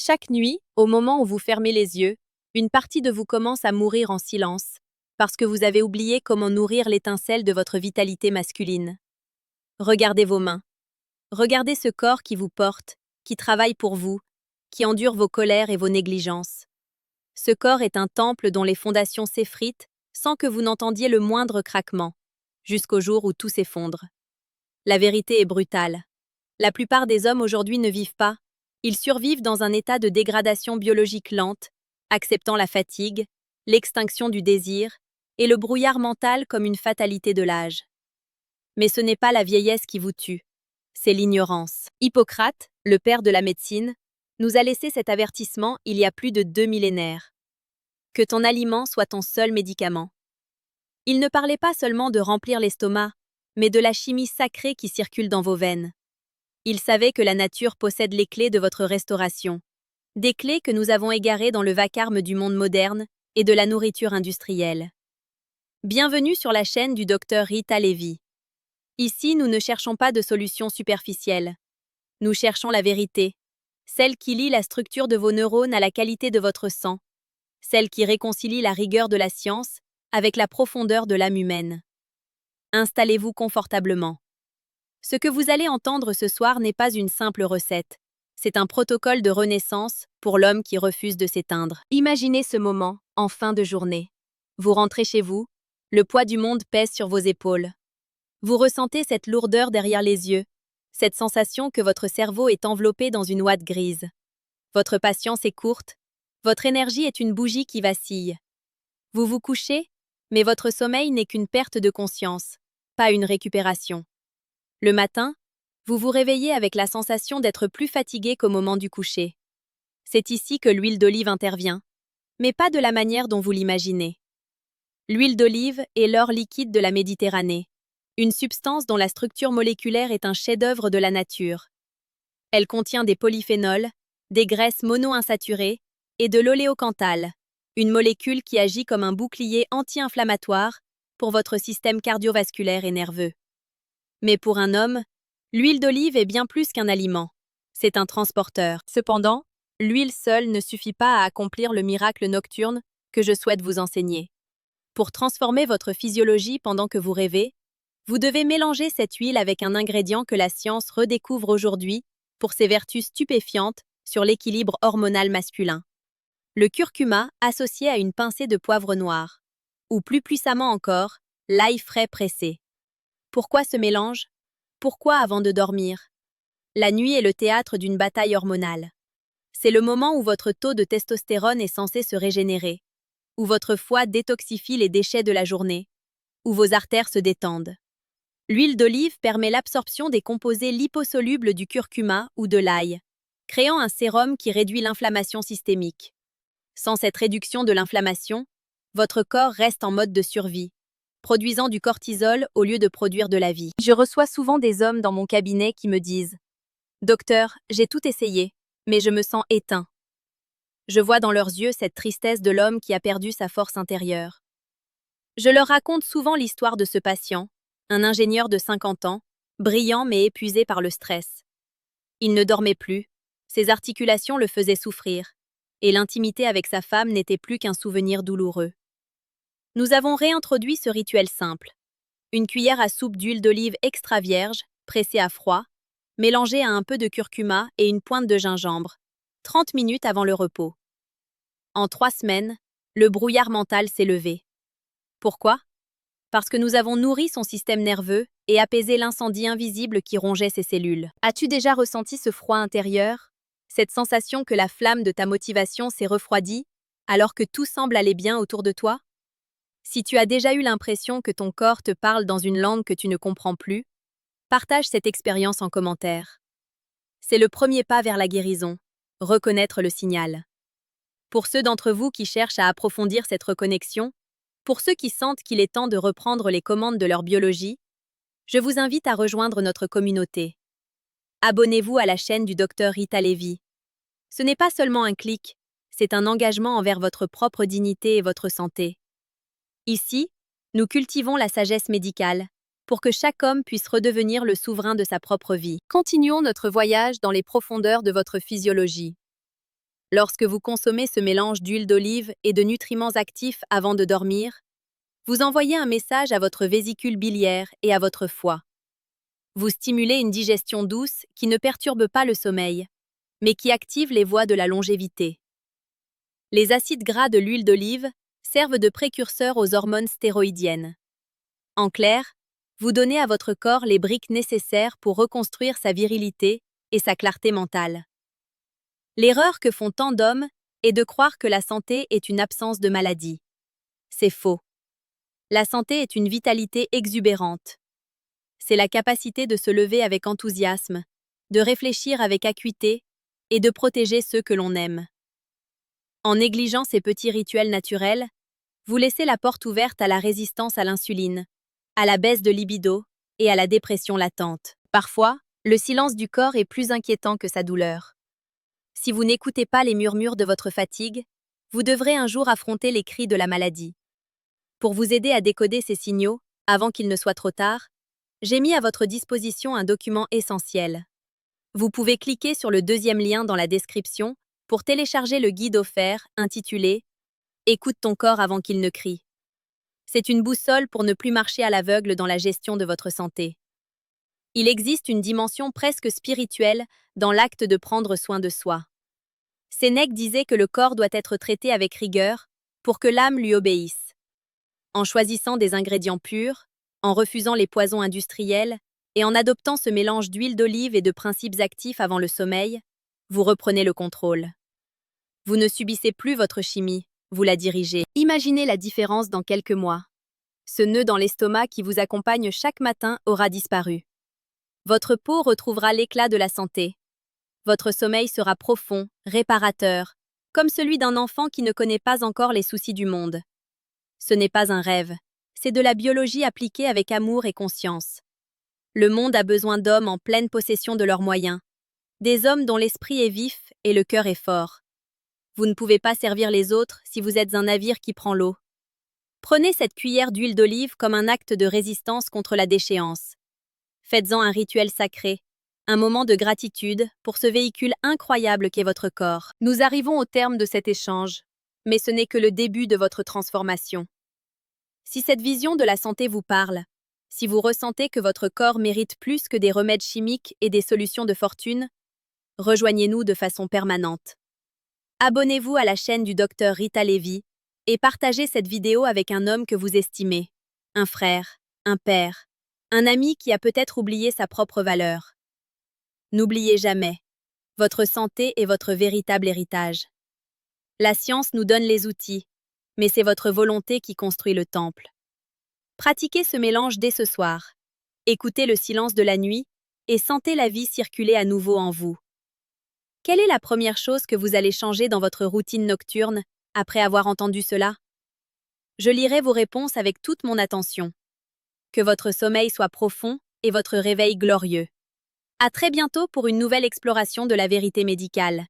Chaque nuit, au moment où vous fermez les yeux, une partie de vous commence à mourir en silence, parce que vous avez oublié comment nourrir l'étincelle de votre vitalité masculine. Regardez vos mains. Regardez ce corps qui vous porte, qui travaille pour vous, qui endure vos colères et vos négligences. Ce corps est un temple dont les fondations s'effritent sans que vous n'entendiez le moindre craquement, jusqu'au jour où tout s'effondre. La vérité est brutale. La plupart des hommes aujourd'hui ne vivent pas. Ils survivent dans un état de dégradation biologique lente, acceptant la fatigue, l'extinction du désir et le brouillard mental comme une fatalité de l'âge. Mais ce n'est pas la vieillesse qui vous tue, c'est l'ignorance. Hippocrate, le père de la médecine, nous a laissé cet avertissement il y a plus de 2 millénaires. Que ton aliment soit ton seul médicament. Il ne parlait pas seulement de remplir l'estomac, mais de la chimie sacrée qui circule dans vos veines. Il savait que la nature possède les clés de votre restauration, des clés que nous avons égarées dans le vacarme du monde moderne et de la nourriture industrielle. Bienvenue sur la chaîne du docteur Rita Levi. Ici, nous ne cherchons pas de solutions superficielles. Nous cherchons la vérité, celle qui lie la structure de vos neurones à la qualité de votre sang, celle qui réconcilie la rigueur de la science avec la profondeur de l'âme humaine. Installez-vous confortablement. Ce que vous allez entendre ce soir n'est pas une simple recette. C'est un protocole de renaissance pour l'homme qui refuse de s'éteindre. Imaginez ce moment, en fin de journée. Vous rentrez chez vous, le poids du monde pèse sur vos épaules. Vous ressentez cette lourdeur derrière les yeux, cette sensation que votre cerveau est enveloppé dans une ouate grise. Votre patience est courte, votre énergie est une bougie qui vacille. Vous vous couchez, mais votre sommeil n'est qu'une perte de conscience, pas une récupération. Le matin, vous vous réveillez avec la sensation d'être plus fatigué qu'au moment du coucher. C'est ici que l'huile d'olive intervient, mais pas de la manière dont vous l'imaginez. L'huile d'olive est l'or liquide de la Méditerranée, une substance dont la structure moléculaire est un chef-d'œuvre de la nature. Elle contient des polyphénols, des graisses monoinsaturées et de l'oléocanthal, une molécule qui agit comme un bouclier anti-inflammatoire pour votre système cardiovasculaire et nerveux. Mais pour un homme, l'huile d'olive est bien plus qu'un aliment. C'est un transporteur. Cependant, l'huile seule ne suffit pas à accomplir le miracle nocturne que je souhaite vous enseigner. Pour transformer votre physiologie pendant que vous rêvez, vous devez mélanger cette huile avec un ingrédient que la science redécouvre aujourd'hui pour ses vertus stupéfiantes sur l'équilibre hormonal masculin. Le curcuma associé à une pincée de poivre noir, ou plus puissamment encore, l'ail frais pressé. Pourquoi ce mélange? Pourquoi avant de dormir? La nuit est le théâtre d'une bataille hormonale. C'est le moment où votre taux de testostérone est censé se régénérer, où votre foie détoxifie les déchets de la journée, où vos artères se détendent. L'huile d'olive permet l'absorption des composés liposolubles du curcuma ou de l'ail, créant un sérum qui réduit l'inflammation systémique. Sans cette réduction de l'inflammation, votre corps reste en mode de survie, produisant du cortisol au lieu de produire de la vie. Je reçois souvent des hommes dans mon cabinet qui me disent « Docteur, j'ai tout essayé, mais je me sens éteint. » Je vois dans leurs yeux cette tristesse de l'homme qui a perdu sa force intérieure. Je leur raconte souvent l'histoire de ce patient, un ingénieur de 50 ans, brillant mais épuisé par le stress. Il ne dormait plus, ses articulations le faisaient souffrir, et l'intimité avec sa femme n'était plus qu'un souvenir douloureux. Nous avons réintroduit ce rituel simple. Une cuillère à soupe d'huile d'olive extra vierge, pressée à froid, mélangée à un peu de curcuma et une pointe de gingembre, 30 minutes avant le repos. En 3 semaines, le brouillard mental s'est levé. Pourquoi? Parce que nous avons nourri son système nerveux et apaisé l'incendie invisible qui rongeait ses cellules. As-tu déjà ressenti ce froid intérieur? Cette sensation que la flamme de ta motivation s'est refroidie alors que tout semble aller bien autour de toi? Si tu as déjà eu l'impression que ton corps te parle dans une langue que tu ne comprends plus, partage cette expérience en commentaire. C'est le premier pas vers la guérison, reconnaître le signal. Pour ceux d'entre vous qui cherchent à approfondir cette reconnexion, pour ceux qui sentent qu'il est temps de reprendre les commandes de leur biologie, je vous invite à rejoindre notre communauté. Abonnez-vous à la chaîne du docteur Rita Levi. Ce n'est pas seulement un clic, c'est un engagement envers votre propre dignité et votre santé. Ici, nous cultivons la sagesse médicale pour que chaque homme puisse redevenir le souverain de sa propre vie. Continuons notre voyage dans les profondeurs de votre physiologie. Lorsque vous consommez ce mélange d'huile d'olive et de nutriments actifs avant de dormir, vous envoyez un message à votre vésicule biliaire et à votre foie. Vous stimulez une digestion douce qui ne perturbe pas le sommeil, mais qui active les voies de la longévité. Les acides gras de l'huile d'olive servent de précurseurs aux hormones stéroïdiennes. En clair, vous donnez à votre corps les briques nécessaires pour reconstruire sa virilité et sa clarté mentale. L'erreur que font tant d'hommes est de croire que la santé est une absence de maladie. C'est faux. La santé est une vitalité exubérante. C'est la capacité de se lever avec enthousiasme, de réfléchir avec acuité et de protéger ceux que l'on aime. En négligeant ces petits rituels naturels, vous laissez la porte ouverte à la résistance à l'insuline, à la baisse de libido et à la dépression latente. Parfois, le silence du corps est plus inquiétant que sa douleur. Si vous n'écoutez pas les murmures de votre fatigue, vous devrez un jour affronter les cris de la maladie. Pour vous aider à décoder ces signaux, avant qu'il ne soit trop tard, j'ai mis à votre disposition un document essentiel. Vous pouvez cliquer sur le deuxième lien dans la description pour télécharger le guide offert intitulé « Écoute ton corps avant qu'il ne crie ». C'est une boussole pour ne plus marcher à l'aveugle dans la gestion de votre santé. Il existe une dimension presque spirituelle dans l'acte de prendre soin de soi. Sénèque disait que le corps doit être traité avec rigueur pour que l'âme lui obéisse. En choisissant des ingrédients purs, en refusant les poisons industriels et en adoptant ce mélange d'huile d'olive et de principes actifs avant le sommeil, vous reprenez le contrôle. Vous ne subissez plus votre chimie, vous la dirigez. Imaginez la différence dans quelques mois. Ce nœud dans l'estomac qui vous accompagne chaque matin aura disparu. Votre peau retrouvera l'éclat de la santé. Votre sommeil sera profond, réparateur, comme celui d'un enfant qui ne connaît pas encore les soucis du monde. Ce n'est pas un rêve, c'est de la biologie appliquée avec amour et conscience. Le monde a besoin d'hommes en pleine possession de leurs moyens, des hommes dont l'esprit est vif et le cœur est fort. Vous ne pouvez pas servir les autres si vous êtes un navire qui prend l'eau. Prenez cette cuillère d'huile d'olive comme un acte de résistance contre la déchéance. Faites-en un rituel sacré, un moment de gratitude pour ce véhicule incroyable qu'est votre corps. Nous arrivons au terme de cet échange, mais ce n'est que le début de votre transformation. Si cette vision de la santé vous parle, si vous ressentez que votre corps mérite plus que des remèdes chimiques et des solutions de fortune, rejoignez-nous de façon permanente. Abonnez-vous à la chaîne du Dr Rita Levy et partagez cette vidéo avec un homme que vous estimez, un frère, un père, un ami qui a peut-être oublié sa propre valeur. N'oubliez jamais, votre santé est votre véritable héritage. La science nous donne les outils, mais c'est votre volonté qui construit le temple. Pratiquez ce mélange dès ce soir. Écoutez le silence de la nuit et sentez la vie circuler à nouveau en vous. Quelle est la première chose que vous allez changer dans votre routine nocturne après avoir entendu cela? Je lirai vos réponses avec toute mon attention. Que votre sommeil soit profond et votre réveil glorieux. À très bientôt pour une nouvelle exploration de la vérité médicale.